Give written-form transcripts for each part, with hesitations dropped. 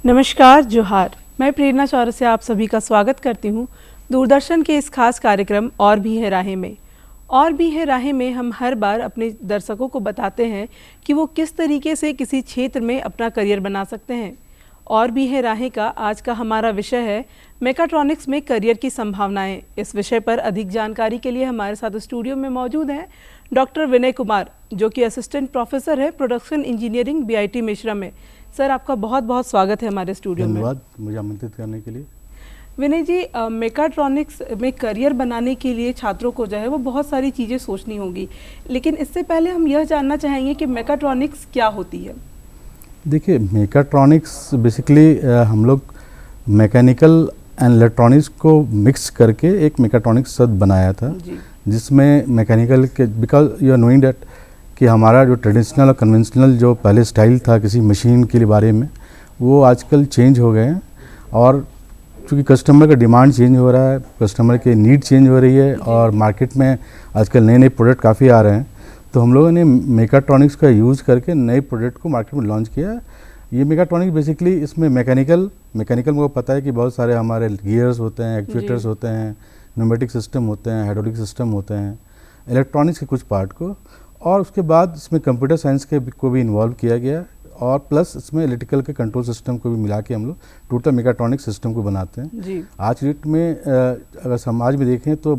नमस्कार, जोहार। मैं प्रेरणा चौरसिया आप सभी का स्वागत करती हूँ दूरदर्शन के इस खास कार्यक्रम और भी है राहें में। और भी है राहें में हम हर बार अपने दर्शकों को बताते हैं कि वो किस तरीके से किसी क्षेत्र में अपना करियर बना सकते हैं। और भी है राहें का आज का हमारा विषय है मेकाट्रॉनिक्स में करियर की संभावनाएं। इस विषय पर अधिक जानकारी के लिए हमारे साथ स्टूडियो में मौजूद हैं डॉक्टर विनय कुमार, जो कि असिस्टेंट प्रोफेसर है प्रोडक्शन इंजीनियरिंग बीआईटी मिश्रा में। सर, आपका बहुत बहुत स्वागत है हमारे स्टूडियो में। धन्यवाद मुझे आमंत्रित करने के लिए। विनय जी, मेकाट्रॉनिक्स में करियर बनाने के लिए छात्रों को जो है वो बहुत सारी चीज़ें सोचनी होगी, लेकिन इससे पहले हम यह जानना चाहेंगे कि मेकाट्रॉनिक्स क्या होती है। देखिए, मेकाट्रॉनिक्स बेसिकली हम लोग मैकेनिकल एंड इलेक्ट्रॉनिक्स को मिक्स करके एक मेकाट्रॉनिक्स शब्द बनाया था, जिसमें मैकेनिकल के because you are knowing that कि हमारा जो ट्रेडिशनल और कन्वेंशनल जो पहले स्टाइल था किसी मशीन के बारे में, वो आजकल चेंज हो गए हैं। और चूँकि कस्टमर का डिमांड चेंज हो रहा है, कस्टमर की नीड चेंज हो रही है और मार्केट में आजकल नए नए प्रोडक्ट काफ़ी आ रहे हैं, तो हम लोगों ने मेकाट्रॉनिक्स का यूज़ करके नए प्रोडक्ट को मार्केट में लॉन्च किया। ये मेकाट्रॉनिक्स बेसिकली इसमें मैकेनिकल को पता है कि बहुत सारे हमारे गियर्स होते हैं, एक्चुएटर्स होते हैं, न्यूमेटिक सिस्टम होते हैं, हाइड्रोलिक सिस्टम होते हैं, इलेक्ट्रॉनिक्स के कुछ पार्ट को, और उसके बाद इसमें कंप्यूटर साइंस के को भी इन्वॉल्व किया गया और प्लस इसमें इलेक्ट्रिकल के कंट्रोल सिस्टम को भी मिला के हम लोग टोटल मेकाट्रॉनिक सिस्टम को बनाते हैं जी। आज की डेट में अगर समाज में देखें तो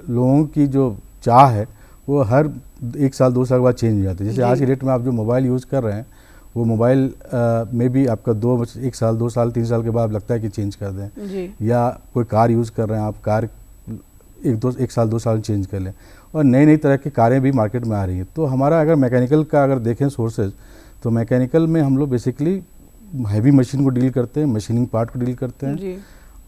लोगों की जो चाह है वो हर 1 साल 2 साल के बाद चेंज हो जाती है। जैसे आज की डेट में आप जो मोबाइल यूज़ कर रहे हैं वो मोबाइल में भी आपका 1 साल 2 साल 3 साल के बाद लगता है कि चेंज कर दें, या कोई कार यूज़ कर रहे हैं आप, कार 1 साल 2 साल चेंज कर लें, और नई नई तरह की कारें भी मार्केट में आ रही हैं। तो हमारा अगर मैकेनिकल का अगर देखें सोर्सेज, तो मैकेनिकल में हम लोग बेसिकली हैवी मशीन को डील करते हैं, मशीनिंग पार्ट को डील करते हैं जी।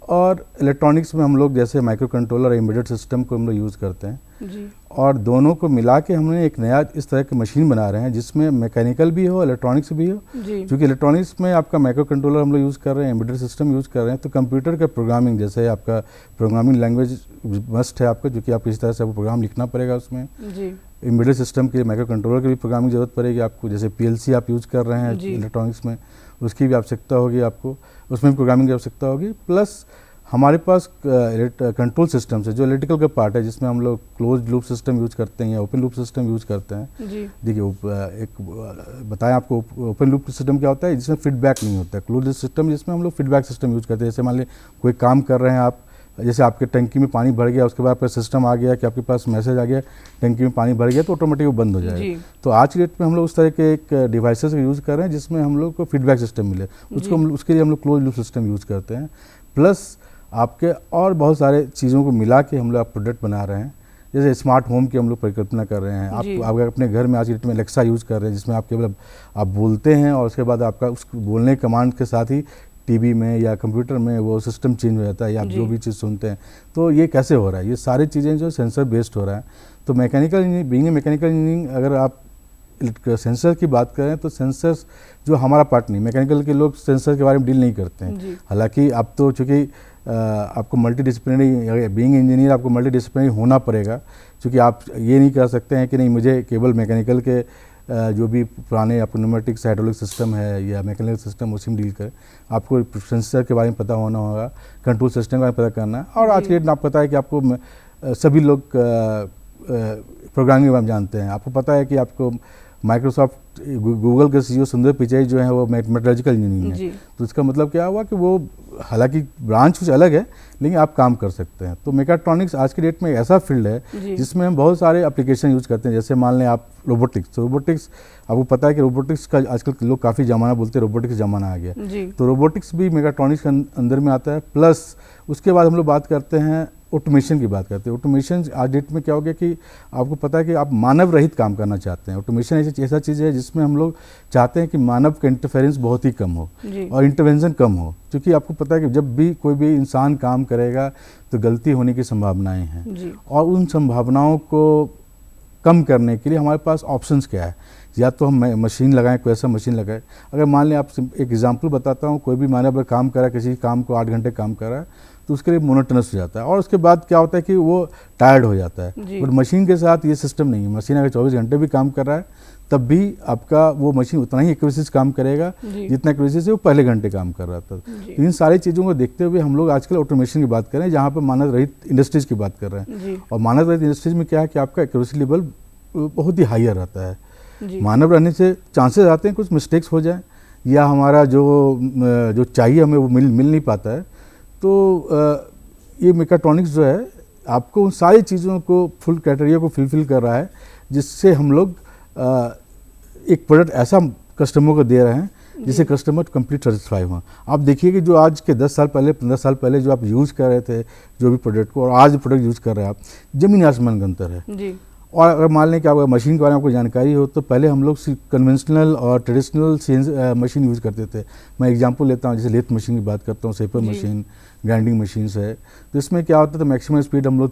और इलेक्ट्रॉनिक्स में हम लोग जैसे माइक्रो कंट्रोलर, एम्बेडेड सिस्टम को हम लोग यूज़ करते हैं जी। और दोनों को मिला के हमने एक नया इस तरह की मशीन बना रहे हैं जिसमें मैकेनिकल भी हो, इलेक्ट्रॉनिक्स भी हो। क्योंकि इलेक्ट्रॉनिक्स में आपका माइक्रो कंट्रोलर हम लोग यूज़ कर रहे हैं, एम्बेडेड सिस्टम यूज़ कर रहे हैं, तो कंप्यूटर का प्रोग्रामिंग जैसे आपका प्रोग्रामिंग लैंग्वेज मस्ट है आपका, जो कि आप इस तरह से आपको प्रोग्राम लिखना पड़ेगा उसमें। एम्बेडेड सिस्टम के लिए माइक्रो कंट्रोलर की भी प्रोग्रामिंग जरूरत पड़ेगी आपको, जैसे PLC आप यूज़ कर रहे हैं इलेक्ट्रॉनिक्स में, उसकी भी आवश्यकता होगी आपको, उसमें भी प्रोग्रामिंग की आवश्यकता होगी। प्लस हमारे पास कंट्रोल सिस्टम से जो इलेक्ट्रिकल का पार्ट है, जिसमें हम लोग क्लोज लूप सिस्टम यूज़ करते हैं या ओपन लूप सिस्टम यूज़ करते हैं। देखिए, एक बताएं आपको ओपन लूप सिस्टम क्या होता है, जिसमें फीडबैक नहीं होता है। क्लोज लूप सिस्टम जिसमें हम लोग फीडबैक सिस्टम यूज़ करते हैं। जैसे मान लीजिए कोई काम कर रहे हैं आप, जैसे आपके टंकी में पानी भर गया, उसके बाद आपका सिस्टम आ गया कि आपके पास मैसेज आ गया टंकी में पानी भर गया, तो ऑटोमेटिक वो बंद हो जाएगा। तो आज की डेट में हम लोग उस तरह के एक डिवाइसेस का यूज़ कर रहे हैं जिसमें हम लोग को फीडबैक सिस्टम मिले, उसके लिए हम लोग क्लोज लूप सिस्टम यूज़ करते हैं। प्लस आपके और बहुत सारे चीज़ों को मिला के हम लोग प्रोडक्ट बना रहे हैं। जैसे स्मार्ट होम की हम लोग परिकल्पना कर रहे हैं। आप अगर अपने घर में आज की डेट में एलेक्सा यूज़ कर रहे हैं, जिसमें आप केवल आप बोलते हैं और उसके बाद आपका उस बोलने कमांड के साथ ही टीवी में या कंप्यूटर में वो सिस्टम चेंज हो जाता है, या आप जो भी चीज़ सुनते हैं। तो ये कैसे हो रहा है, ये सारी चीज़ें जो सेंसर बेस्ड हो रहा है। तो मैकेनिकल इंजीनियरिंग अगर आप सेंसर की बात करें तो सेंसर्स जो हमारा पार्ट नहीं, मैकेनिकल के लोग सेंसर के बारे में डील नहीं करते हैं। हालांकि अब तो चूँकि आपको मल्टीडिसिप्लिनरी, बीइंग इंजीनियर आपको मल्टीडिसिप्लिनरी होना पड़ेगा, क्योंकि आप ये नहीं कर सकते हैं कि नहीं मुझे केवल मैकेनिकल के जो भी पुराने आपको न्यूमेटिक्स हाइड्रोलिक सिस्टम है या मैकेनिकल सिस्टम उसी में डील करें। आपको सेंसर के बारे में पता होना होगा, कंट्रोल सिस्टम के बारे में पता करना है। और आज के डेट में आपको पता है कि आपको सभी लोग प्रोग्रामिंग के बारे में जानते हैं। आपको पता है कि आपको माइक्रोसॉफ्ट गूगल के CEO सुंदर पिचाई जो है वो मेटलर्जिकल इंजीनियरिंग है। तो इसका मतलब क्या हुआ कि वो हालांकि ब्रांच कुछ अलग है, लेकिन आप काम कर सकते हैं। तो मेकाट्रॉनिक्स आज की डेट में ऐसा फील्ड है जिसमें हम बहुत सारे एप्लीकेशन यूज़ करते हैं। जैसे मान लें आप रोबोटिक्स, तो रोबोटिक्स आपको पता है कि रोबोटिक्स का आजकल लोग काफ़ी ज़माना बोलते हैं, रोबोटिक्स ज़माना आ गया। तो रोबोटिक्स भी मेकाट्रॉनिक्स के अंदर में आता है। प्लस उसके बाद हम लोग बात करते हैं ऑटोमेशन की बात करते हैं। ऑटोमेशन आज डेट में क्या हो गया कि आपको पता है कि आप मानव रहित काम करना चाहते हैं। ऑटोमेशन ऐसा चीज़ है जिसमें हम लोग चाहते हैं कि मानव का इंटरफेरेंस बहुत ही कम हो और इंटरवेंशन कम हो, क्योंकि आपको पता है कि जब भी कोई भी इंसान काम करेगा तो गलती होने की संभावनाएं हैं, और उन संभावनाओं को कम करने के लिए हमारे पास ऑप्शंस क्या है या तो हम मशीन लगाएं, कोई ऐसा मशीन लगाएं। अगर मान लें, आप एक एग्जांपल बताता हूँ, कोई भी मानव अगर काम कर रहा है, किसी काम को 8 घंटे काम कर रहा है, तो उसके लिए मोनोटोनस हो जाता है और उसके बाद क्या होता है कि वो टायर्ड हो जाता है। बट मशीन के साथ ये सिस्टम नहीं है। मशीन अगर 24 घंटे भी काम कर रहा है तब भी आपका वो मशीन उतना ही एक्यूरेसी से काम करेगा जितना एक्यूरेसी से वो पहले घंटे काम कर रहा था। तो इन सारी चीज़ों को देखते हुए हम लोग आजकल ऑटोमेशन की बात कर रहे हैं, जहाँ पर मानव रहित इंडस्ट्रीज की बात कर रहे हैं। और मानव रहित इंडस्ट्रीज में क्या है कि आपका एक्यूरेसी लेवल बहुत ही हायर रहता है। मानव रहने से चांसेस आते हैं कुछ मिस्टेक्स हो जाए या हमारा जो चाहिए हमें वो मिल नहीं पाता है। तो ये मेकाट्रॉनिक्स जो है आपको उन सारी चीज़ों को फुल क्राइटेरिया को फुलफिल कर रहा है, जिससे हम लोग एक प्रोडक्ट ऐसा कस्टमर को दे रहे हैं जिससे कस्टमर कंप्लीट सेटिस्फाई हुआ। आप देखिए कि जो आज के 10 साल पहले 15 साल पहले जो आप यूज़ कर रहे थे जो भी प्रोडक्ट को, और आज जो प्रोडक्ट यूज़ कर रहे हैं आप, ज़मीन आसमान का अंतर है जी। और अगर मान लें कि आपको मशीन के बारे में आपको जानकारी हो, तो पहले हम लोग कन्वेंशनल और ट्रेडिशनल मशीन यूज़ करते थे। मैं एग्जांपल लेता हूँ, जैसे लेथ मशीन की बात करता हूँ, सेपर मशीन, ग्राइंडिंग मशीन्स है। तो इसमें क्या होता था, मैक्सिमम स्पीड हम लोग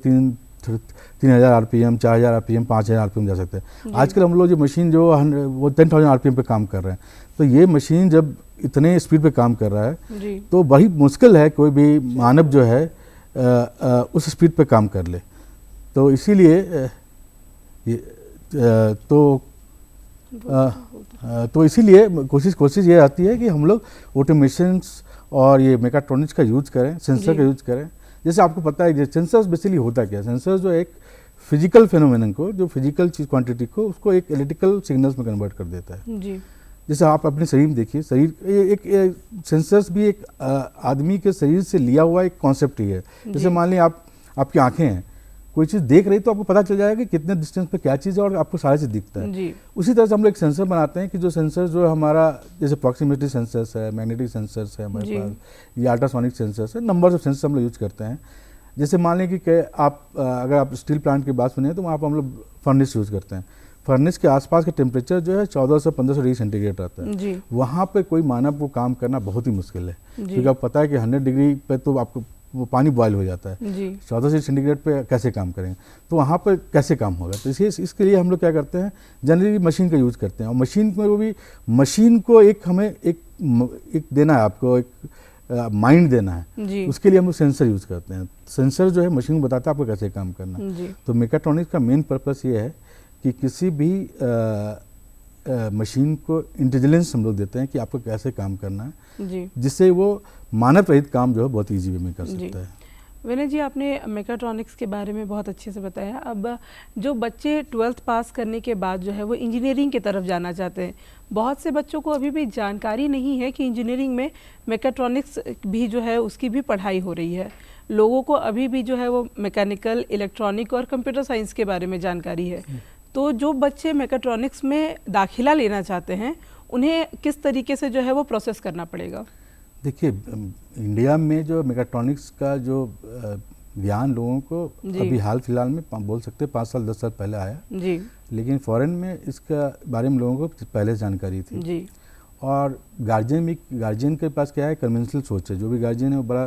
3000 RPM, 4000 RPM, 5000 RPM जा सकते हैं। आजकल हम लोग जो मशीन जो वो 10,000 RPM पे काम कर रहे हैं। तो ये मशीन जब इतने स्पीड पे काम कर रहा है तो बड़ी मुश्किल है कोई भी मानव जो है उस स्पीड पे काम कर ले। तो इसीलिए तो इसीलिए कोशिश ये आती है कि हम लोग ऑटोमेशंस और ये मेकाट्रॉनिक्स का यूज़ करें, सेंसर का यूज़ करें। जैसे आपको पता है सेंसर्स बेसिकली होता क्या है, सेंसर्स जो एक फिजिकल फेनोमेनन को, जो फिजिकल चीज क्वांटिटी को, उसको एक इलेक्ट्रिकल सिग्नल्स में कन्वर्ट कर देता है जी। जैसे आप अपने शरीर में देखिए, शरीर एक सेंसर्स भी एक आदमी के शरीर से लिया हुआ एक कॉन्सेप्ट ही है। जैसे मान लीजिए आपकी आंखें हैं, कोई चीज़ देख रही तो आपको पता चल जाएगा कि कितने डिस्टेंस पे क्या चीज़ है और आपको सारी चीज़ दिखता है जी। उसी तरह से हम लोग एक सेंसर बनाते हैं कि जो सेंसर जो हमारा, जैसे प्रॉक्सिमिटी सेंसर्स है, मैग्नेटिक सेंसर्स है हमारे पास, या अल्ट्रासोनिक सेंसर्स है, नंबर ऑफ सेंसर्स हम लोग यूज करते हैं। जैसे मान लें कि आप अगर आप स्टील प्लांट की बात सुनिए तो वहाँ पर हम लोग फर्नेस यूज़ करते हैं। फर्नेस के आसपास का टेम्परेचर जो है 1400 से 1500 डिग्री सेंटीग्रेड रहता है। वहाँ पे कोई मानव को काम करना बहुत ही मुश्किल है, क्योंकि आपको पता है कि 100 डिग्री पे तो आपको वो पानी बॉयल हो जाता है, 1400 सेंटीग्रेड पे कैसे काम करेंगे, तो वहाँ पर कैसे काम होगा। तो इसके लिए हम लोग क्या करते हैं, जनरली मशीन का यूज़ करते हैं। और मशीन में वो भी मशीन को हमें एक देना है, आपको एक माइंड देना है, उसके लिए हम लोग सेंसर यूज़ करते हैं। सेंसर जो है मशीन को बताता है आपको कैसे काम करना है। तो मेकाट्रॉनिक्स का मेन पर्पस ये है कि किसी भी मशीन को इंटेलिजेंस हम लोग देते हैं कि आपको कैसे काम करना है, जिससे वो मानव रहित काम जो है बहुत ईजी वे में कर सकता है। विनय जी, आपने मेकाट्रॉनिक्स के बारे में बहुत अच्छे से बताया। अब जो बच्चे 12th पास करने के बाद जो है वो इंजीनियरिंग की तरफ जाना चाहते हैं, बहुत से बच्चों को अभी भी जानकारी नहीं है कि इंजीनियरिंग में मेकाट्रॉनिक्स भी जो है उसकी भी पढ़ाई हो रही है। लोगों को अभी भी जो है वो मैकेनिकल, इलेक्ट्रॉनिक और कंप्यूटर साइंस के बारे में जानकारी है। तो जो बच्चे मेकाट्रॉनिक्स में दाखिला लेना चाहते हैं उन्हें किस तरीके से जो है वो प्रोसेस करना पड़ेगा? देखिए, इंडिया में जो मेकाट्रॉनिक्स का जो ज्ञान लोगों को अभी हाल फिलहाल में बोल सकते हैं 5 साल 10 साल पहले आया जी। लेकिन फॉरेन में इसका बारे में लोगों को पहले जानकारी थी जी। और गार्जियन के पास क्या है, कन्वेंशनल सोच है। जो भी गार्जियन है वो बड़ा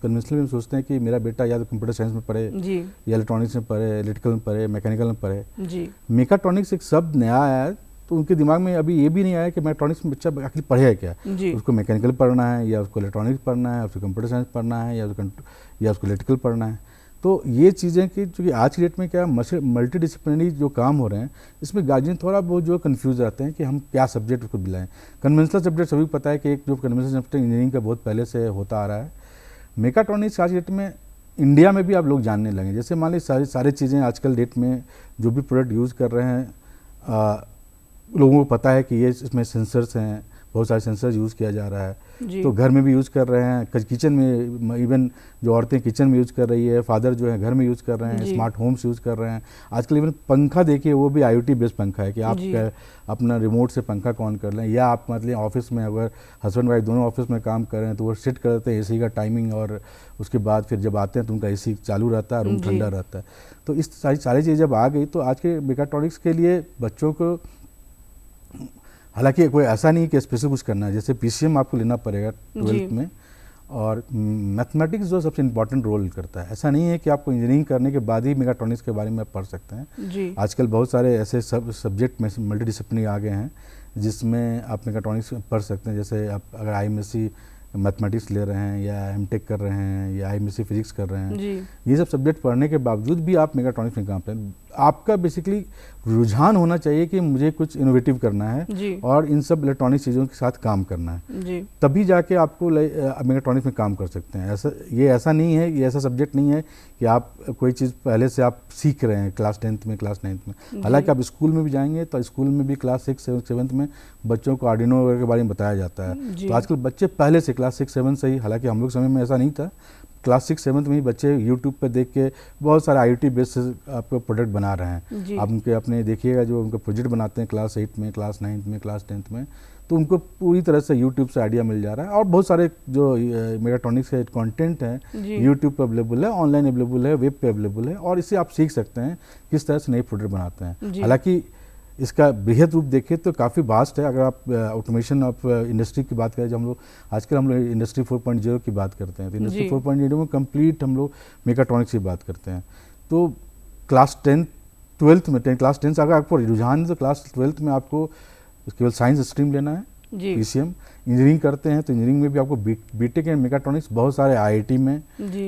कन्वेंशनल में सोचते हैं कि मेरा बेटा या तो कंप्यूटर साइंस में पढ़े या इलेक्ट्रॉनिक्स में पढ़े, इलेक्ट्रिकल में पढ़े, मैकेनिकल में पढ़े। मेकाट्रॉनिक्स एक शब्द नया आया है, तो उनके दिमाग में अभी ये भी नहीं आया कि मेकाट्रॉनिक्स में बच्चा आखिर पढ़े है क्या, उसको मैकेनिकल पढ़ना है या उसको इलेक्ट्रॉनिक्स पढ़ना है, उसको कंप्यूटर साइंस पढ़ना है या उसको इलेक्ट्रिकल पढ़ना है। तो ये चीज़ें कि चूँकि आज की डेट में क्या मल्टी डिसिप्लिनरी जो काम हो रहे हैं, इसमें गार्जियन थोड़ा बहुत जो कंफ्यूज रहते हैं कि हम क्या सब्जेक्ट उसको दिलाएं। कन्वेंशनल सब्जेक्ट सभी को पता है कि एक जो कन्वेंशनल सब्जेक्ट इंजीनियरिंग का बहुत पहले से होता आ रहा है। मेकाट्रॉनिक्स आज की डेट में इंडिया में भी आप लोग जानने लगे। जैसे मान लीजिए सारी चीज़ें आजकल डेट में जो भी प्रोडक्ट यूज़ कर रहे हैं, लोगों को पता है कि ये इसमें सेंसर्स हैं, बहुत सारे सेंसर्स यूज़ किया जा रहा है। तो घर में भी यूज़ कर रहे हैं, किचन में इवन जो औरतें किचन में यूज़ कर रही है, फादर जो है घर में यूज़ कर रहे हैं, स्मार्ट होम्स यूज़ कर रहे हैं। आजकल इवन पंखा देखिए, वो भी IoT बेस्ड पंखा है कि आप अपना रिमोट से पंखा ऑन कर लें, या आप मतलब ऑफिस में अगर हस्बैंड वाइफ दोनों ऑफिस में काम कर रहे हैं तो वो सेट कर देते हैं AC का टाइमिंग, और उसके बाद फिर जब आते हैं तो उनका AC चालू रहता है, रूम ठंडा रहता है। तो इस सारी चीज़ें जब आ गई तो आज के मेकाट्रॉनिक्स के लिए बच्चों को, हालांकि कोई ऐसा नहीं कि स्पेशल कुछ करना है, जैसे PCM आपको लेना पड़ेगा 12th में, और मैथमेटिक्स जो सबसे इम्पोर्टेंट रोल करता है। ऐसा नहीं है कि आपको इंजीनियरिंग करने के बाद ही मेगाट्रॉनिक्स के बारे में आप पढ़ सकते हैं जी। आजकल बहुत सारे ऐसे सब्जेक्ट में मल्टीडिसिप्लिनरी आ गए हैं जिसमें आप मेगाट्रॉनिक्स पढ़ सकते हैं। जैसे आप अगर IMSc मैथमेटिक्स ले रहे हैं या एमटेक कर रहे हैं या IMSc फिजिक्स कर रहे हैं जी। ये सब सब्जेक्ट पढ़ने के बावजूद भी आप मेगाट्रॉनिक्स में काम करें। आपका बेसिकली रुझान होना चाहिए कि मुझे कुछ इनोवेटिव करना है जी। और इन सब इलेक्ट्रॉनिक चीज़ों के साथ काम करना है जी। तभी जाके आपको मेगाट्रॉनिक्स में काम कर सकते हैं। ऐसा नहीं है, ये ऐसा सब्जेक्ट नहीं है कि आप कोई चीज़ पहले से आप सीख रहे हैं क्लास 10th में क्लास 9th में। हालांकि आप स्कूल में भी जाएंगे तो स्कूल में भी क्लास 6 7th में बच्चों को आर्डिनो के बारे में बताया जाता है। तो आजकल बच्चे पहले से क्लास 6 7 से ही, हालांकि हम लोग समय में ऐसा नहीं था, क्लास 6 7 में ही बच्चे यूट्यूब पर देख के बहुत सारे IoT बेस्ड आपको प्रोडक्ट बना रहे हैं। आप उनके अपने देखिएगा जो उनके प्रोजेक्ट बनाते हैं क्लास 8 में, क्लास 9 में, क्लास 10th में, तो उनको पूरी तरह से यूट्यूब से आइडिया मिल जा रहा है। और बहुत सारे जो मेगाट्रॉनिक्स के कंटेंट हैं यूट्यूब पर अवेलेबल है, ऑनलाइन अवेलेबल है, वेब पे अवेलेबल है और इससे आप सीख सकते हैं किस तरह से नए प्रोडक्ट बनाते हैं। हालांकि इसका बृहद रूप देखें तो काफ़ी वास्ट है। अगर आप ऑटोमेशन ऑफ इंडस्ट्री की बात करें, जो हम लोग इंडस्ट्री 4.0 की बात करते हैं तो इंडस्ट्री 4.0 में कंप्लीट हम लोग मेगाट्रॉनिक्स की बात करते हैं। तो क्लास 10 12th में क्लास 10 से अगर आपको रुझान तो क्लास 12th में आपको केवल साइंस स्ट्रीम लेना है, PCM। इंजीनियरिंग करते हैं तो इंजीनियरिंग में भी आपको बीटेक एंड मेगाट्रॉनिक्स बहुत सारे IIT में,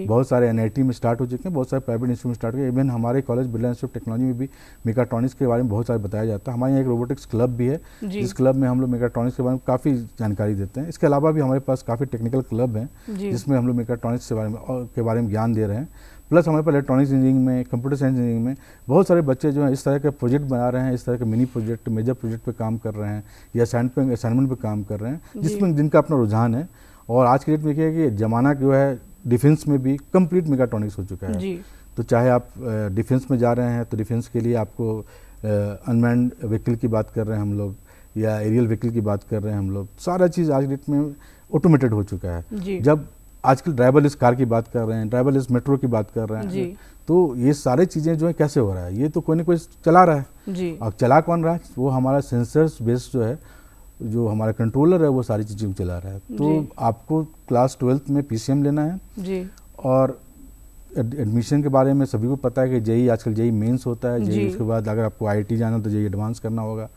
बहुत सारे NIT में स्टार्ट हो चुके हैं, बहुत सारे प्राइवेट इंस्टीट्यूट में स्टार्ट हुए। इवन हमारे college Birla institute of technology में भी मेगाट्रॉनिक्स के बारे में बहुत सारे बताया जाता है। हमारे यहाँ एक रोबोटिक्स क्लब भी है जिस क्लब में हम लोग मेगाट्रॉनिक्स के बारे में काफ़ी जानकारी देते हैं। इसके अलावा भी हमारे पास काफ़ी टेक्निकल क्लब हैं जिसमें हम लोग मेगाट्रॉनिक्स के बारे में ज्ञान दे रहे हैं। प्लस हमारे पास इलेक्ट्रॉनिक्स इंजीनियरिंग में, कंप्यूटर साइंस इंजीनियरिंग में बहुत सारे बच्चे जो हैं इस तरह के प्रोजेक्ट बना रहे हैं, इस तरह के मिनी प्रोजेक्ट, मेजर प्रोजेक्ट पे काम कर रहे हैं या असाइनमेंट पे काम कर रहे हैं जिसमें जिनका अपना रुझान है। और आज के डेट में क्या है कि ज़माना जो है डिफेंस में भी कंप्लीट मेगाट्रॉनिक्स हो चुका है। तो चाहे आप डिफेंस में जा रहे हैं तो डिफेंस के लिए आपको अनमैन्ड व्हीकल की बात कर रहे हैं हम लोग या एरियल व्हीकल की बात कर रहे हैं हम लोग, सारा चीज़ आज के डेट में ऑटोमेटेड हो चुका है। जब आजकल ड्राइवरलेस कार की बात कर रहे हैं, ड्राइवरलेस मेट्रो की बात कर रहे हैं, तो ये सारे चीज़ें जो है कैसे हो रहा है, ये तो कोई ना कोई चला रहा है। और चला कौन रहा है? वो हमारा सेंसर्स बेस्ड जो है, जो हमारा कंट्रोलर है वो सारी चीज़ें चला रहा है। तो आपको क्लास 12th में PCM लेना है और एडमिशन के बारे में सभी को पता है कि JEE आजकल JEE मेंस होता है। JEE उसके बाद अगर आपको IIT जाना तो JEE एडवांस करना होगा।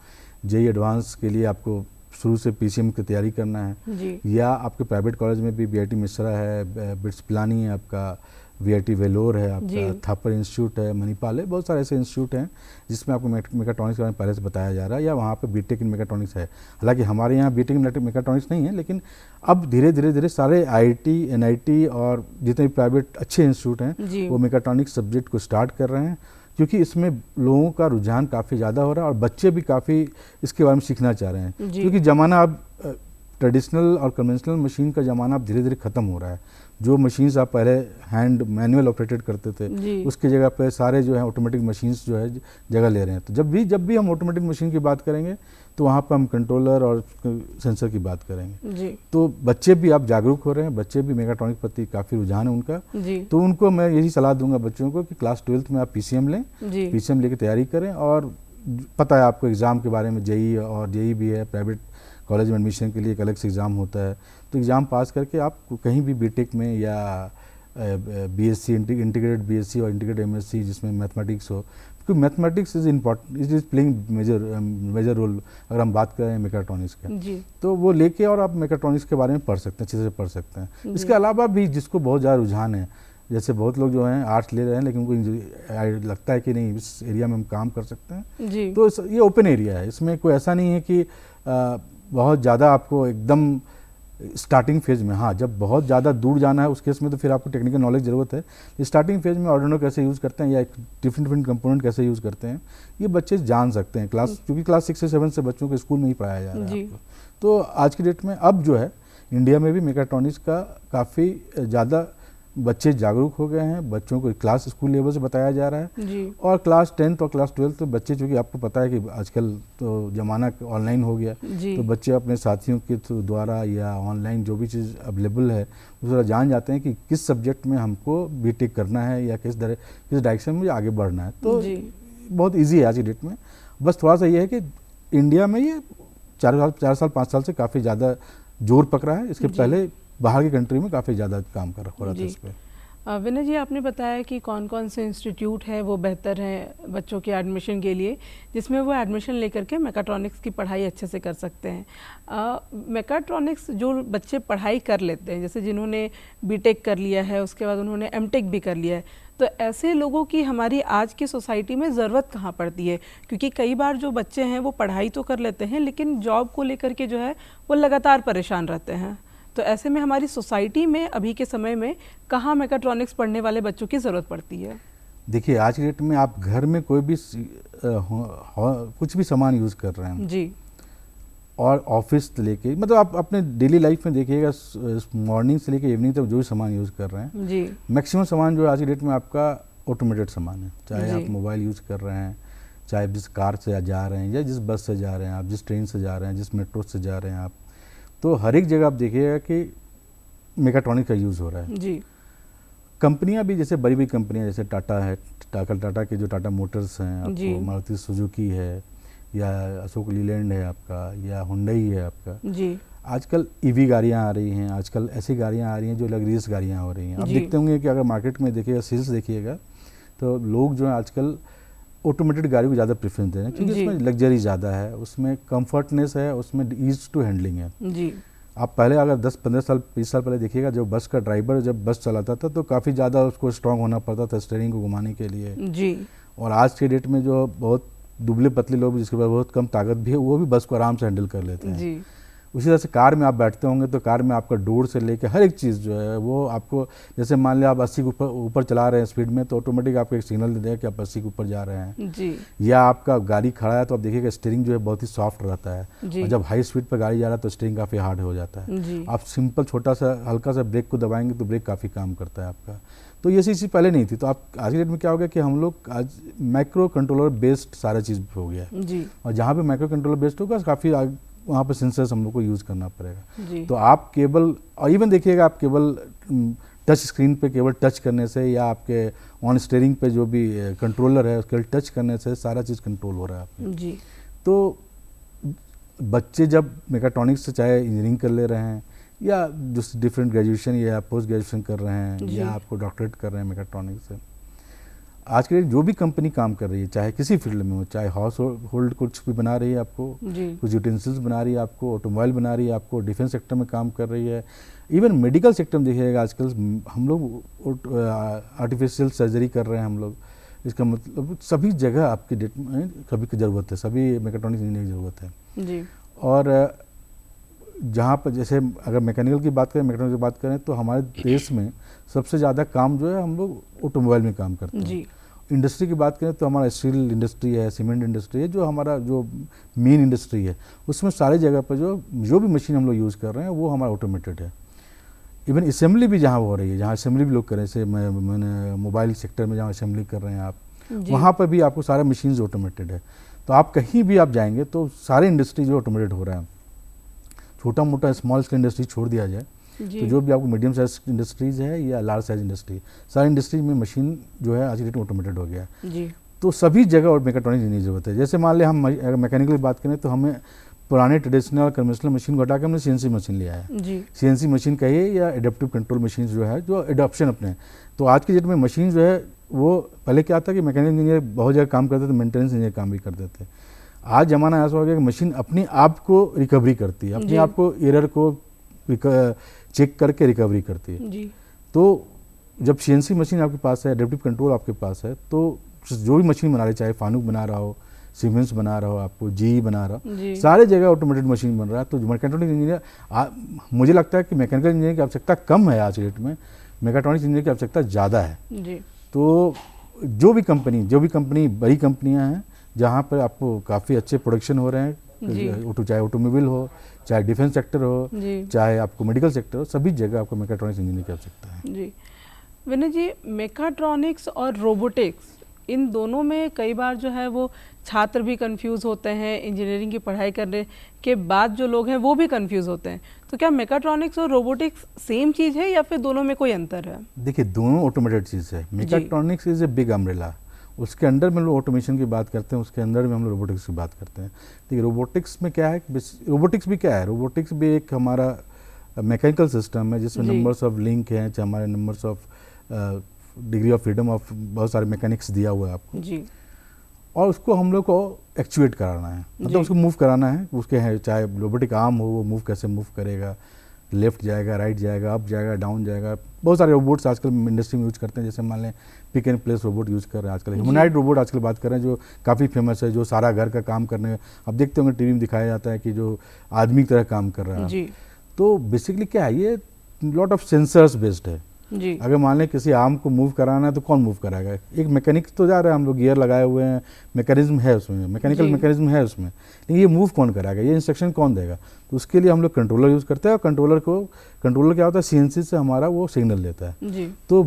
JEE एडवांस के लिए आपको शुरू से PCM की तैयारी करना है। या आपके प्राइवेट कॉलेज में भी BIT मिश्रा है, बिट्स पिलानी है आपका, VIT वेलोर है आपका, थापर इंस्टीट्यूट है, मणिपाल है, बहुत सारे ऐसे इंस्टीट्यूट हैं जिसमें आपको मेगाट्रॉनिक्स के बारे में पहले से बताया जा रहा है। या वहाँ पे बीटेक इन मेगाट्रॉनिक्स है। हालांकि हमारे यहाँ बीटेक इन मेगाट्रॉनिक्स नहीं है, लेकिन अब धीरे धीरे सारे IIT NIT और जितने भी प्राइवेट अच्छे इंस्टीट्यूट हैं वो मेगाट्रॉनिक्स सब्जेक्ट को स्टार्ट कर रहे हैं, क्योंकि इसमें लोगों का रुझान काफ़ी ज़्यादा हो रहा है और बच्चे भी काफ़ी इसके बारे में सीखना चाह रहे हैं। क्योंकि ज़माना अब ट्रेडिशनल और कन्वेंशनल मशीन का ज़माना अब धीरे धीरे ख़त्म हो रहा है। जो मशीन्स आप पहले हैंड मैनुअल ऑपरेटेड करते थे उसकी जगह पे सारे जो है ऑटोमेटिक मशीन्स जो है जगह ले रहे हैं। तो जब भी हम ऑटोमेटिक मशीन की बात करेंगे तो वहाँ पर हम कंट्रोलर और सेंसर की बात करेंगे। तो बच्चे भी आप जागरूक हो रहे हैं, बच्चे भी मेगाट्रॉनिक प्रति काफ़ी रुझान है उनका। तो उनको मैं यही सलाह दूंगा बच्चों को कि क्लास 12th में आप PCM लें, PCM लेके तैयारी करें। और पता है आपको एग्ज़ाम के बारे में, JEE और JEE भी है, प्राइवेट कॉलेज में एडमिशन के लिए एक अलग से एग्ज़ाम होता है। तो एग्ज़ाम पास करके आप कहीं भी बीटेक में या BSc इंटीग्रेटेड BSc और इंटीग्रेटेड MSc जिसमें मैथमेटिक्स हो, क्योंकि mathematics is important, it is playing major role अगर हम बात करें मेगाट्रॉनिक्स का। तो वो लेके और आप मेगाट्रॉनिक्स के बारे में पढ़ सकते हैं, अच्छे से पढ़ सकते हैं। इसके अलावा भी जिसको बहुत ज़्यादा रुझान है, जैसे बहुत लोग जो हैं आर्ट्स ले रहे हैं लेकिन उनको लगता है कि नहीं इस एरिया में हम काम कर सकते हैं, तो ये ओपन एरिया है। इसमें कोई ऐसा नहीं है कि बहुत ज़्यादा आपको एकदम स्टार्टिंग फेज में, हाँ जब बहुत ज़्यादा दूर जाना है उस केस में तो फिर आपको टेक्निकल नॉलेज ज़रूरत है। स्टार्टिंग फेज में आर्डिनो कैसे यूज़ करते हैं या डिफरेंट कंपोनेंट कैसे यूज़ करते हैं ये बच्चे जान सकते हैं। क्योंकि क्लास 6 से 7 से बच्चों को स्कूल में ही पढ़ाया जा रहा है आपको। तो आज की डेट में अब जो है इंडिया में भी मेगाट्रॉनिक्स का काफ़ी ज़्यादा बच्चे जागरूक हो गए हैं, बच्चों को क्लास स्कूल लेवल से बताया जा रहा है। और क्लास 10th और क्लास 12th तो बच्चे, चूँकि आपको पता है कि आजकल तो ज़माना ऑनलाइन हो गया, तो बच्चे अपने साथियों के द्वारा या ऑनलाइन जो भी चीज़ अवेलेबल है उस तरह जान जाते हैं कि किस सब्जेक्ट में हमको बीटेक करना है या किस डायरेक्शन में आगे बढ़ना है। तो बहुत ईजी है आज की डेट में। बस थोड़ा सा ये है कि इंडिया में ये 4 साल 5 साल से काफ़ी ज़्यादा जोर पकड़ा है। इसके पहले बाहर की कंट्री में काफ़ी ज़्यादा काम कर हो रहा था इस पर। विनय जी, आपने बताया कि कौन कौन से इंस्टीट्यूट है वो बेहतर हैं बच्चों के एडमिशन के लिए, जिसमें वो एडमिशन लेकर के मेकाट्रॉनिक्स की पढ़ाई अच्छे से कर सकते हैं। मेकाट्रॉनिक्स जो बच्चे पढ़ाई कर लेते हैं, जैसे जिन्होंने बीटेक कर लिया है, उसके बाद उन्होंने एमटेक भी कर लिया है, तो ऐसे लोगों की हमारी आज की सोसाइटी में ज़रूरत कहाँ पड़ती है? क्योंकि कई बार जो बच्चे हैं वो पढ़ाई तो कर लेते हैं, लेकिन जॉब को लेकर के जो है वो लगातार परेशान रहते हैं। तो ऐसे में हमारी सोसाइटी में अभी के समय में कहाँ मेकाट्रॉनिक्स पढ़ने वाले बच्चों की ज़रूरत पड़ती है? देखिए, आज के डेट में आप घर में कोई भी कुछ भी सामान यूज़ कर रहे हैं जी, और ऑफिस से लेके, मतलब आप अपने डेली लाइफ में देखिएगा, मॉर्निंग से लेके इवनिंग तक जो भी सामान यूज़ कर रहे हैं जी, मैक्सिमम सामान जो है आज की डेट में आपका ऑटोमेटेड सामान है। चाहे जी। आप मोबाइल यूज़ कर रहे हैं, चाहे जिस कार से जा रहे हैं या जिस बस से जा रहे हैं आप, जिस ट्रेन से जा रहे हैं, जिस मेट्रो से जा रहे हैं आप, तो हर एक जगह आप देखिएगा कि मेकाट्रॉनिक का यूज़ हो रहा है। जी, कंपनियां भी, जैसे बड़ी बड़ी कंपनियां जैसे टाटा है, टाटा के जो टाटा मोटर्स हैं जी। आपको, मारुति सुजुकी है, या अशोक लीलैंड है आपका, या हुंडई है आपका, जी, आजकल ईवी गाड़ियां आ रही हैं, आजकल ऐसी गाड़ियां आ रही हैं जो लग्जरियस गाड़ियां हो रही हैं। आप जी। देखते होंगे कि अगर मार्केट में देखिएगा, सेल्स देखिएगा, तो लोग जो है आजकल ऑटोमेटेड गाड़ी को ज़्यादा प्रेफरेंस दे रहे हैं, क्योंकि जी। उसमें लग्जरी ज़्यादा है, उसमें कंफर्टनेस है, उसमें ईज टू हैंडलिंग है। जी, आप पहले अगर 10-15 साल 20 साल पहले देखिएगा, जो बस का ड्राइवर जब बस चलाता था तो काफ़ी ज़्यादा उसको स्ट्रांग होना पड़ता था स्टीयरिंग को घुमाने के लिए। जी, और आज के डेट में जो बहुत दुबले पतले लोग, जिसके पास बहुत कम ताकत भी है, वो भी बस को आराम से हैंडल कर लेते हैं। जी, उसी तरह से कार में आप बैठते होंगे तो कार में आपका डोर से लेकर हर एक चीज़ जो है वो आपको, जैसे मान लिया आप 80 के ऊपर चला रहे हैं स्पीड में, तो ऑटोमेटिक आपको एक सिग्नल दे देगा कि आप 80 के ऊपर जा रहे हैं। जी, या आपका गाड़ी खड़ा है तो आप देखिएगा स्टीयरिंग जो है बहुत ही सॉफ्ट रहता है, जी। और जब हाई स्पीड पर गाड़ी जा रहा है तो स्टीयरिंग काफ़ी हार्ड हो जाता है। जी, आप सिंपल छोटा सा हल्का सा ब्रेक को दबाएंगे तो ब्रेक काफ़ी काम करता है आपका। तो ये चीज़ पहले नहीं थी। तो आप आज के डेट में क्या हो गया कि हम लोग आज माइक्रो कंट्रोलर बेस्ड सारा चीज़ हो गया है, जी, और जहाँ पे माइक्रो कंट्रोलर बेस्ड होगा काफ़ी वहाँ पर सेंसर्स हम लोग को यूज़ करना पड़ेगा। जी, तो आप केवल, और इवन देखिएगा आप केवल टच स्क्रीन पे केवल टच करने से, या आपके ऑन स्टीयरिंग पे जो भी कंट्रोलर है उसके टच करने से सारा चीज़ कंट्रोल हो रहा है आपके। जी, तो बच्चे जब मेकाट्रॉनिक्स से चाहे इंजीनियरिंग कर ले रहे हैं, या जो डिफरेंट ग्रेजुएशन या पोस्ट ग्रेजुएशन कर रहे हैं, जी। या आपको डॉक्टरेट कर रहे हैं मेकाट्रॉनिक्स से, आज के जो भी कंपनी काम कर रही है, चाहे किसी फील्ड में हो, चाहे हाउस होल्ड कुछ भी बना रही है आपको, जी, कुछ यूटेंसिल्स बना रही है आपको, ऑटोमोबाइल बना रही है आपको, डिफेंस सेक्टर में काम कर रही है, इवन मेडिकल सेक्टर में देखिएगा आजकल हम लोग आर्टिफिशियल सर्जरी कर रहे हैं हम लोग। इसका मतलब सभी जगह आपकी डेट में कभी की ज़रूरत है, सभी मेकाट्रॉनिक्स इंजीनियर की ज़रूरत है। जी, और जहाँ पर जैसे अगर मैकेनिकल की बात करें, मैकेनिकल की बात करें, तो हमारे देश में सबसे ज़्यादा काम जो है हम लोग ऑटोमोबाइल में काम करते हैं। जी, इंडस्ट्री की बात करें तो हमारा स्टील इंडस्ट्री है, सीमेंट इंडस्ट्री है, जो हमारा जो मेन इंडस्ट्री है, उसमें सारी जगह पर जो भी मशीन हम लोग यूज़ कर रहे हैं वो हमारा ऑटोमेटेड है। इवन असेंबली भी जहाँ हो रही है, जहाँ असेंबली भी लोग कर रहे हैं, जैसे मैंने मोबाइल सेक्टर में जहाँ असेंबली कर रहे हैं आप, जी, वहाँ पर भी आपको सारे मशीन्स ऑटोमेटेड है। तो आप कहीं भी आप जाएंगे तो सारे इंडस्ट्री जो ऑटोमेटेड हो रहा है। छोटा मोटा स्मॉल स्केल इंडस्ट्री छोड़ दिया जाए जी, तो जो भी आपको मीडियम साइज इंडस्ट्रीज है या लार्ज साइज इंडस्ट्री, सारी इंडस्ट्रीज में मशीन जो है आज की डेट में ऑटोमेटेड हो गया है। जी, तो सभी जगह और मेकाट्रॉनिक्स की ज़रूरत है। जैसे मान लिया हम अगर मैकेनिकल की बात करें तो हमें पुराने ट्रेडिशनल और कन्वेंशनल मशीन को हटा के हमने सीएनसी मशीन लिया है। जी, सीएनसी मशीन कहिए या एडेप्टिव कंट्रोल मशीन जो है, जो एडॉप्शन अपने। तो आज की डेट में मशीन जो है वो, पहले क्या था कि मैकेनिकल इंजीनियर बहुत जगह काम करते थे, मेंटेनेंस इंजीनियर काम भी करते थे। आज ज़माना ऐसा हो गया कि मशीन अपने आप को रिकवरी करती है, अपने आप को एरर को चेक करके रिकवरी करती है। जी, तो जब सीएनसी मशीन आपके पास है, एडेप्टिव कंट्रोल आपके पास है, तो जो भी मशीन बना रही, चाहे फानुक बना रहा हो, सीमेंस बना रहा हो, आपको जी बना रहा हो, जी, सारे जगह ऑटोमेटेड मशीन बन रहा है। तो मैकेट्रॉनिक्स इंजीनियर, मुझे लगता है कि मैकेनिकल इंजीनियर की आवश्यकता कम है आज के डेट में, मैकेट्रॉनिक्स इंजीनियर की आवश्यकता ज़्यादा है। जी, तो जो भी कंपनी बड़ी कंपनियां हैं जहाँ पर आपको काफ़ी अच्छे प्रोडक्शन हो रहे हैं, चाहे ऑटोमोबाइल हो, चाहे डिफेंस सेक्टर हो, जी, चाहे आपको मेडिकल सेक्टर हो, सभी जगह आपको मैकेट्रॉनिक्स इंजीनियर की आवश्यकता है। जी। विनय जी, मेकाट्रॉनिक्स और रोबोटिक्स, इन दोनों में कई बार जो है वो छात्र भी कंफ्यूज होते हैं, इंजीनियरिंग की पढ़ाई करने के बाद जो लोग हैं वो भी कंफ्यूज होते हैं। तो क्या मेकाट्रॉनिक्स और रोबोटिक्स सेम चीज़ है या फिर दोनों में कोई अंतर है? देखिए, दोनों ऑटोमेटेड चीज़ है। Mechatronics is a big umbrella, उसके अंडर में हम लोग ऑटोमेशन की बात करते हैं, उसके अंदर में हम लोग रोबोटिक्स की बात करते हैं। देखिए, रोबोटिक्स में क्या है, रोबोटिक्स भी क्या है, रोबोटिक्स भी एक हमारा मैकेनिकल सिस्टम है जिसमें जी। नंबर्स ऑफ लिंक हैं, चाहे हमारे numbers of degree of freedom of बहुत सारे मैकेनिक्स दिया हुआ है आपको, जी। और उसको हम लोग को एक्चुएट कराना है, जी। मतलब उसको मूव कराना है। उसके है चाहे रोबोटिक आर्म हो, वो मूव कैसे मूव करेगा, लेफ्ट जाएगा, राइट जाएगा, अप जाएगा, डाउन जाएगा। बहुत सारे रोबोट्स आजकल इंडस्ट्री में यूज करते हैं, जैसे मान लें pick and place robot use कर रहे हैं आजकल, ह्यूमनॉइड रोबोट आजकल बात कर रहे हैं जो काफ़ी फेमस है, जो सारा घर का काम करने, अब देखते होंगे टीवी में दिखाया जाता है कि जो आदमी की तरह काम कर रहा है। जी। तो बेसिकली क्या है, ये लॉट ऑफ सेंसर्स बेस्ड है। जी। अगर मान लें किसी आर्म को मूव कराना है तो कौन मूव कराएगा, एक मैकेनिक तो जा रहा है, हम लोग गियर लगाए हुए हैं, मैकेनिज्म है उसमें, मैकेनिकल मैकेनिज्म है उसमें, लेकिन ये मूव कौन कराएगा, ये इंस्ट्रक्शन कौन देगा। तो उसके लिए हम लोग कंट्रोलर यूज़ करते हैं, और कंट्रोलर क्या होता है, सीएनसी से हमारा वो सिग्नल देता है। जी। तो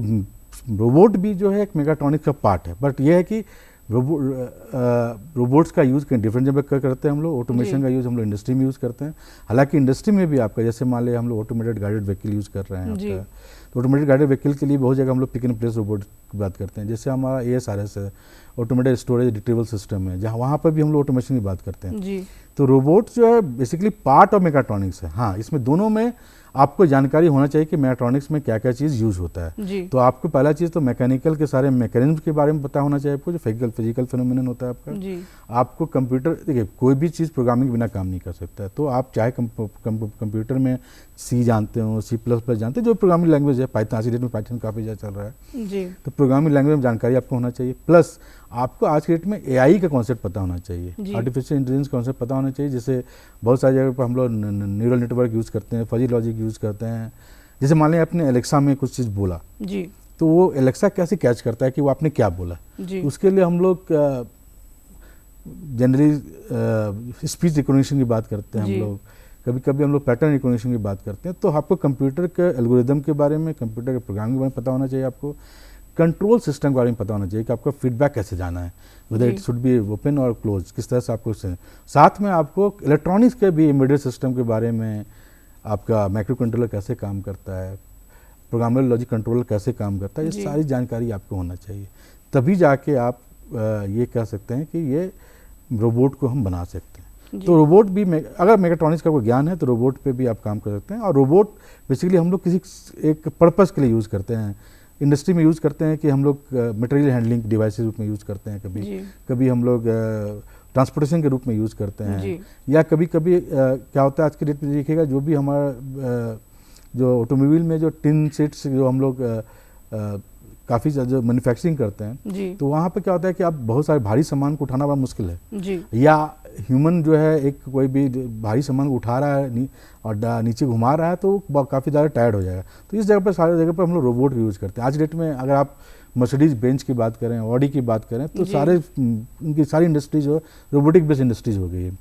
रोबोट भी जो है एक मेगाट्रॉनिक्स का पार्ट है, बट ये है कि रोबोट्स का यूज़ कहीं डिफरेंट जगह करते हैं हम लोग, ऑटोमेशन का यूज़ हम लोग इंडस्ट्री में यूज़ करते हैं। हालांकि इंडस्ट्री में भी आपका जैसे मान लिया हम लोग ऑटोमेटेड गाइडेड व्हीकल यूज़ कर रहे हैं आपका, तो ऑटोमेटेड गाइडेड व्हीकल के लिए बहुत जगह हम लोग पिक एंड प्लेस रोबोट की बात करते हैं। जैसे हमारा ASRS है, ऑटोमेटेड स्टोरेज रिट्रीवल सिस्टम है, जहाँ वहाँ पर भी हम लोग ऑटोमेशन की बात करते हैं। जी। तो रोबोट जो है बेसिकली पार्ट ऑफ मेगाट्रॉनिक्स है। हाँ, इसमें दोनों में आपको जानकारी होना चाहिए कि मेगाट्रॉनिक्स में क्या क्या चीज़ यूज़ होता है। जी। तो आपको पहला चीज़ तो मैकेनिकल के सारे मैकेनिज्म के बारे में पता होना चाहिए आपको, जो फिजिकल फिनोमिनन होता है आपका। जी। आपको कंप्यूटर, देखिए कोई भी चीज़ प्रोग्रामिंग के बिना काम नहीं कर सकता है। तो आप चाहे कंप्यूटर में C जानते हो, C++ जानते हो, जो प्रोग्रामिंग लैंग्वेज है, पाइथन, आज की डेट में पाइथन काफ़ी ज़्यादा चल रहा है। जी। तो प्रोग्रामिंग लैंग्वेज में जानकारी आपको होना चाहिए, प्लस आपको आज की डेट में AI का कॉन्सेप्ट पता होना चाहिए, आर्टिफिशियल इंटेलिजेंस कॉन्सेप्ट पता होना चाहिए। जैसे बहुत सारी जगह पर हम लोग न्यूरल नेटवर्क यूज़ करते हैं, फजी लॉजिक यूज़ करते हैं। जैसे मान लें आपने एलेक्सा में कुछ चीज़ बोला, जी। तो वो एलेक्सा कैसे कैच करता है कि वो आपने क्या बोला। जी। उसके लिए हम लोग जनरली स्पीच रिकॉग्निशन की बात करते हैं हम लोग, कभी कभी हम लोग पैटर्न रिकॉग्निशन की बात करते हैं। तो आपको कंप्यूटर के एल्गोरिदम के बारे में, कंप्यूटर के प्रोग्रामिंग के बारे में पता होना चाहिए, आपको कंट्रोल सिस्टम के बारे में पता होना चाहिए कि आपका फीडबैक कैसे जाना है, whether it should be open और क्लोज, किस तरह से आपको। साथ में आपको इलेक्ट्रॉनिक्स के भी एम्बेडेड सिस्टम के बारे में, आपका माइक्रो कंट्रोलर कैसे काम करता है, प्रोग्रामेबल लॉजिक कंट्रोलर कैसे काम करता है, ये सारी जानकारी आपको होना चाहिए। तभी जाके आप ये कह सकते हैं कि ये रोबोट को हम बना सकते हैं। तो रोबोट भी अगर मेगाट्रॉनिक्स का कोई ज्ञान है तो रोबोट पे भी आप काम कर सकते हैं। और रोबोट बेसिकली हम लोग किसी एक पर्पस के लिए यूज़ करते हैं, इंडस्ट्री में यूज़ करते हैं कि हम लोग मटेरियल हैंडलिंग डिवाइसेस रूप में यूज़ करते हैं, कभी हम लोग ट्रांसपोर्टेशन के रूप में यूज़ करते हैं, या कभी कभी क्या होता है आज की डेट में देखिएगा, जो भी हमारा जो ऑटोमोबाइल में जो टिन सीट्स जो हम लोग काफ़ी जो मैन्युफैक्चरिंग करते हैं, तो वहाँ पे क्या होता है कि आप बहुत सारे भारी सामान को उठाना बड़ा मुश्किल है, या ह्यूमन जो है एक कोई भी भारी सामान को उठा रहा है और नीचे घुमा रहा है तो काफ़ी ज़्यादा टायर्ड हो जाएगा। तो इस जगह पर, सारी जगह पर हम लोग रोबोट का यूज़ करते हैं। आज डेट में अगर आप मर्सिडीज बेंच की बात करें, ऑडी की बात करें, तो उनकी सारी इंडस्ट्रीज जो रोबोटिक बेस्ड इंडस्ट्रीज हो गई है।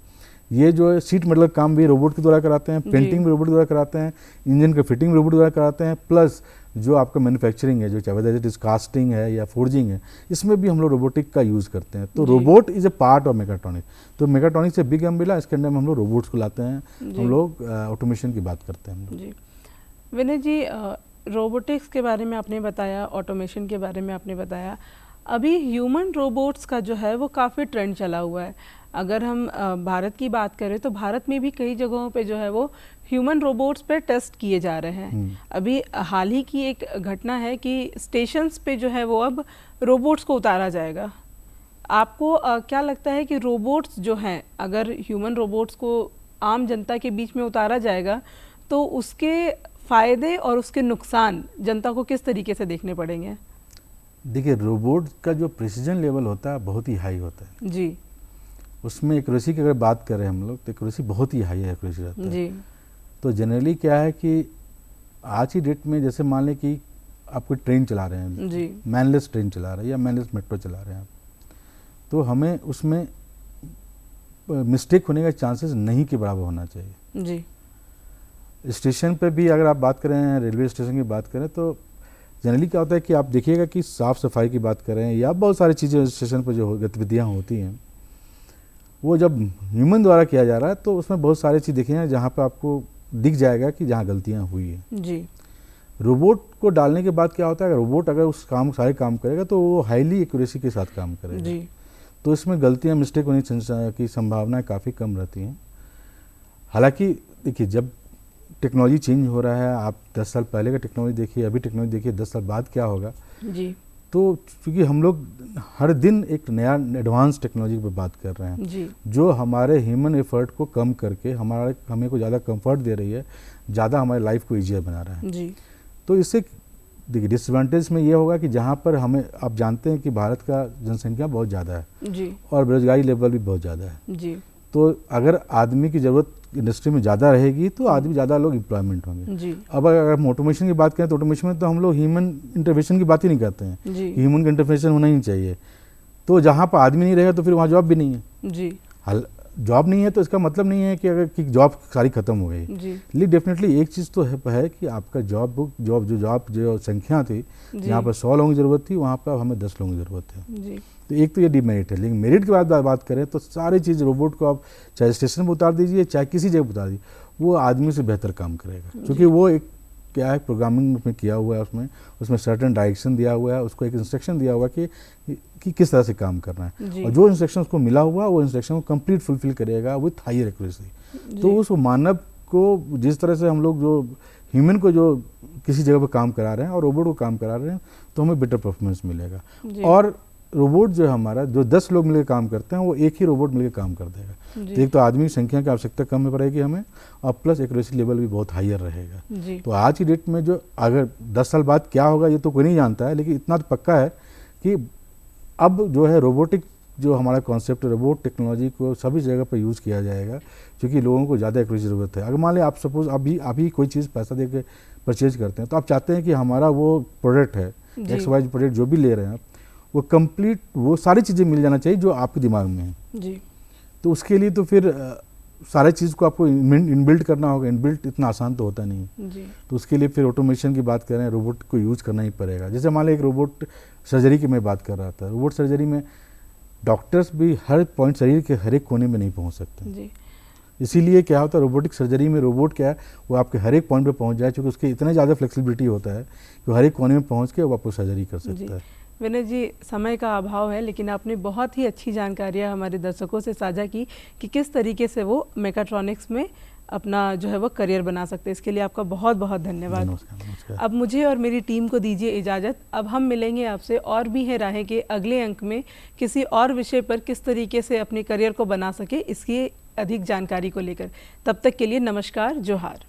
ये जो है सीट मेटल काम भी रोबोट के द्वारा कराते हैं, पेंटिंग भी रोबोट के द्वारा कराते हैं, इंजन का फिटिंग रोबोट के द्वारा कराते हैं, प्लस जो आपका मैन्युफैक्चरिंग है, जो चाहे वेदर इट इज कास्टिंग है या फोर्जिंग है, इसमें भी हम लोग रोबोटिक का यूज़ करते हैं। तो robot is a part of megatronic. तो मेगाट्रॉनिक से बिग अम्ब्रेला, इसके अंदर में हम लोग रोबोट्स को लाते हैं, हम लोग ऑटोमेशन की बात करते हैं। जी विनय जी, रोबोटिक्स के बारे में आपने बताया, ऑटोमेशन के बारे में आपने बताया, अभी ह्यूमन रोबोट्स का जो है वो काफ़ी ट्रेंड चला हुआ है। अगर हम भारत की बात करें तो भारत में भी कई जगहों पे जो है वो ह्यूमन रोबोट्स पे टेस्ट किए जा रहे हैं। अभी हाल ही की एक घटना है कि स्टेशंस पे जो है वो अब रोबोट्स को उतारा जाएगा। आपको क्या लगता है कि रोबोट्स जो हैं, अगर ह्यूमन रोबोट्स को आम जनता के बीच में उतारा जाएगा तो उसके फ़ायदे और उसके नुकसान जनता को किस तरीके से देखने पड़ेंगे? देखिए, रोबोट का जो प्रिसीजन लेवल होता है बहुत ही हाई होता है जी। उसमें एक्यूरेसी की अगर बात करें हम लोग तो एक्यूरेसी बहुत ही हाई एक्यूरेसी रहता है जी। तो जनरली क्या है कि आज की डेट में जैसे मान लें कि आप कोई ट्रेन चला रहे हैं जी, मैनलेस ट्रेन चला रहे हैं या मैनलेस मेट्रो चला रहे हैं आप, तो हमें उसमें मिस्टेक होने का चांसेस नहीं के बराबर होना चाहिए। जी। स्टेशन पे भी अगर आप बात करें, रेलवे स्टेशन की बात करें, तो जनरली क्या होता है कि आप देखिएगा कि साफ़ सफाई की बात करें या बहुत सारी चीज़ें स्टेशन पर जो गतिविधियाँ होती हैं, वो जब ह्यूमन द्वारा किया जा रहा है तो उसमें बहुत सारी चीज़ देखिए जहाँ पर आपको दिख जाएगा कि जहाँ गलतियाँ हुई हैं। जी। रोबोट को डालने के बाद क्या होता है, रोबोट अगर उस सारे काम करेगा तो वो हाईली एक्यूरेसी के साथ काम करेगा। जी। तो इसमें गलतियाँ, मिस्टेक होने की संभावनाएं काफ़ी कम रहती हैं। हालांकि देखिए, जब टेक्नोलॉजी चेंज हो रहा है, आप 10 साल पहले का टेक्नोलॉजी देखिए, अभी टेक्नोलॉजी देखिए, 10 साल बाद क्या होगा। जी तो क्योंकि हम लोग हर दिन एक नया एडवांस टेक्नोलॉजी पर बात कर रहे हैं जी जो हमारे ह्यूमन एफर्ट को कम करके हमें को ज़्यादा कंफर्ट दे रही है, ज़्यादा हमारी लाइफ को ईजियर बना रहा है। जी तो इससे देखिए डिसएडवांटेज में ये होगा कि जहाँ पर हमें, आप जानते हैं कि भारत का जनसंख्या बहुत ज़्यादा है जी और बेरोजगारी लेवल भी बहुत ज़्यादा है। जी तो अगर आदमी की ज़रूरत इंडस्ट्री में ज़्यादा रहेगी तो आदमी ज़्यादा लोग एम्प्लॉयमेंट होंगे। जी अब अगर हम ऑटोमेशन की बात करें तो ऑटोमेशन में तो हम लोग ह्यूमन इंटरवेंशन की बात ही नहीं करते हैं। जी ह्यूमन का इंटरवेंशन होना ही चाहिए। तो जहाँ पर आदमी नहीं रहेगा तो फिर वहाँ जॉब भी नहीं है। जी जॉब नहीं है तो इसका मतलब नहीं है कि अगर कि जॉब सारी खत्म हो गई। जी लेकिन डेफिनेटली एक चीज़ तो है कि आपका जॉब जो संख्या थी, जहाँ पर 100 लोगों की ज़रूरत थी वहाँ पर हमें 10 लोगों की ज़रूरत है। जी तो एक तो ये डिमेरिट है। लेकिन मेरिट की बात करें तो सारी चीज़ रोबोट को आप चाहे स्टेशन पर उतार दीजिए चाहे किसी जगह पर उतार दीजिए, वो आदमी से बेहतर काम करेगा। क्योंकि वो एक क्या है, प्रोग्रामिंग में किया हुआ है, उसमें सर्टेन डायरेक्शन दिया हुआ है, उसको एक इंस्ट्रक्शन दिया हुआ है कि किस तरह से काम करना है, और जो इंस्ट्रक्शन उसको मिला हुआ वो इंस्ट्रक्शन को कंप्लीट फुलफिल करेगा विथ हायर एक्यूरेसी। तो उस मानव को जिस तरह से हम लोग जो ह्यूमन को जो किसी जगह पर काम करा रहे हैं और रोबोट को काम करा रहे हैं तो हमें बेटर परफॉर्मेंस मिलेगा। और रोबोट जो है हमारा, जो 10 लोग मिलकर काम करते हैं वो एक ही रोबोट मिलकर काम कर देगा। तो एक तो आदमी की संख्या की आवश्यकता कम पड़ेगी हमें, और प्लस एक्यूरेसी लेवल भी बहुत हायर रहेगा। तो आज की डेट में जो अगर 10 साल बाद क्या होगा ये तो कोई नहीं जानता है, लेकिन इतना तो पक्का है कि अब जो है रोबोटिक जो हमारा कॉन्सेप्ट है, रोबोट टेक्नोलॉजी को सभी जगह पर यूज़ किया जाएगा, क्योंकि लोगों को ज़्यादा एक्यूरेसी ज़रूरत है। अगर मान लें आप सपोज अभी कोई चीज़ पैसा दे के परचेज करते हैं तो आप चाहते हैं कि हमारा वो प्रोडक्ट है XY प्रोडक्ट जो भी ले रहे हैं आप, वो कंप्लीट वो सारी चीज़ें मिल जाना चाहिए जो आपके दिमाग में है। जी तो उसके लिए तो फिर सारे चीज़ को आपको इनबिल्ट करना होगा। इनबिल्ट इतना आसान तो होता नहीं है। जी तो उसके लिए फिर ऑटोमेशन की बात करें, रोबोट को यूज़ करना ही पड़ेगा। जैसे मान लें एक रोबोट सर्जरी की मैं बात कर रहा था, रोबोट सर्जरी में डॉक्टर्स भी हर पॉइंट शरीर के हर एक कोने में नहीं पहुंच सकते। जी इसीलिए क्या होता है रोबोटिक सर्जरी में, रोबोट क्या है वो आपके हर एक पॉइंट पे पहुंच जाए, क्योंकि उसके इतना ज़्यादा फ्लेक्सिबिलिटी होता है कि हर एक कोने में पहुंच के वो आपको सर्जरी कर सकता है। विनय जी, समय का अभाव है लेकिन आपने बहुत ही अच्छी जानकारियाँ हमारे दर्शकों से साझा की कि किस तरीके से वो मेकाट्रॉनिक्स में अपना जो है वो करियर बना सकते हैं। इसके लिए आपका बहुत बहुत धन्यवाद। नमस्कार। अब मुझे और मेरी टीम को दीजिए इजाज़त। अब हम मिलेंगे आपसे और भी है राहें के अगले अंक में किसी और विषय पर किस तरीके से अपने करियर को बना सके इसकी अधिक जानकारी को लेकर। तब तक के लिए नमस्कार, जोहार।